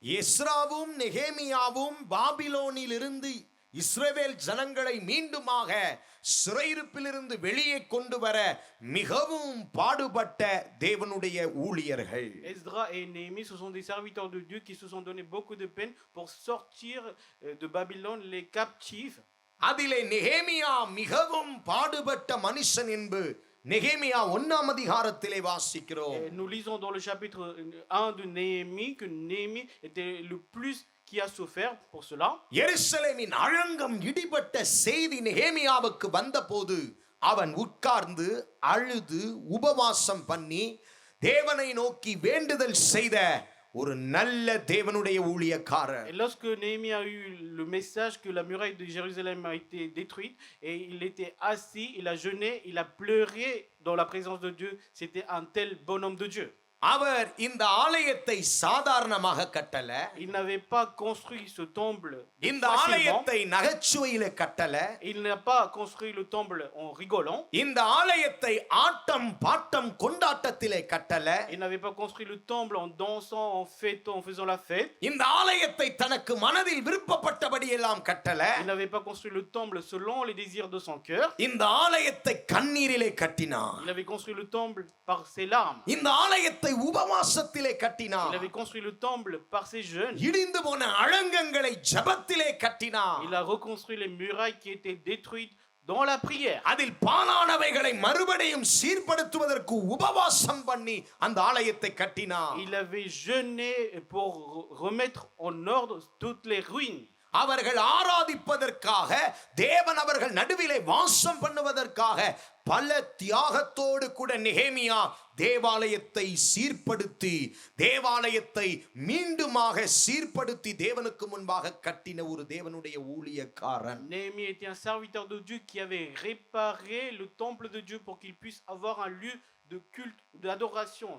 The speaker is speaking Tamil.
எஸ்ராவும் நெகேமியாவும் பாபிலோனிலிருந்து இஸ்ரவேல் ஜனங்களை மீண்டுமாக சிறையிருப்பிலிருந்து வெளியே கொண்டு வர மிகவும் பாடுபட்ட தேவனுடைய ஊழியர்கள். Esdras et Néhémie, ce sont des serviteurs de Dieu qui se sont donné beaucoup de peine pour sortir de Babylone les captifs. அதிலே நெகேமியா மிகவும் பாடுபட்ட மனுஷன் என்று நெகேமியா 1ஆம் அதிகாரத்திலே வாசிக்கிறோம். Nous lisons dans le chapitre 1 de Néhémie que Néhémie était le plus qui a souffert pour cela. எருசலேமின் அழங்கம் இடிபட்ட செய்தி நெகேமியாவுக்கு வந்தபோது அவன் உட்கார்ந்து அழுது உபவாசம் பண்ணி தேவனை நோக்கி வேண்டுதல் செய்த ஒரு நல்ல தேவனுடைய ஊழியக்காரர். Et lorsque Néhémie a eu le message que la muraille de Jérusalem a été détruite et il était assis, il a jeûné, il a pleuré dans la présence de Dieu, c'était un tel bonhomme de Dieu. அவர் இந்த ஆலயத்தை சாதாரணமாக கட்டல. Il n'avait pas construit ce temple இந்த facilement. ஆலயத்தை நகைச்சுவையில கட்டல. Il n'a pas construit le temple en rigolant. இந்த ஆலயத்தை ஆட்டம் பாட்டம் கொண்டாட்டத்திலே கட்டல. Il n'avait pas construit le temple en dansant, en fêtant, en faisant la fête. இந்த ஆலயத்தை தனக்கு மனதில் விருப்பப்பட்டபடி எல்லாம் கட்டல. Il n'avait pas construit le temple selon les désirs de son cœur. இந்த ஆலயத்தை கண்ணீரிலே கட்டினார். Il avait construit le temple par ses larmes. இந்த ஆலயத்தை உபவாசத்திலே Il கட்டினார். avait construit le temple par ses jeûnes. இடிந்து போன அலங்கங்களை ஜெபத்திலே கட்டினார். Il a reconstruit les murailles qui étaient détruites dans la prière. அதில் பாழானவைகளை மறுபடியும் சீர்படுத்துவதற்கு உபவாசம் பண்ணி அந்த ஆலயத்தை கட்டினார். Il avait jeûné pour remettre en ordre toutes les ruines. அவர்கள் ஆராதிப்பதற்காக தேவன் அவர்கள் நடுவிலே வாசம் பண்ணுவதற்காக பல தியாகத்தோடு கூட நெகேமியா தேவாலயத்தை சீர்படுத்தி தேவாலயத்தை மீண்டுமாக சீர்படுத்தி தேவனுக்கு முன்பாக கட்டின ஒரு தேவனுடைய ஊழியக்காரன். Néhémie était un serviteur de Dieu qui avait réparé le temple de Dieu pour qu'il puisse avoir un lieu de culte, d'adoration,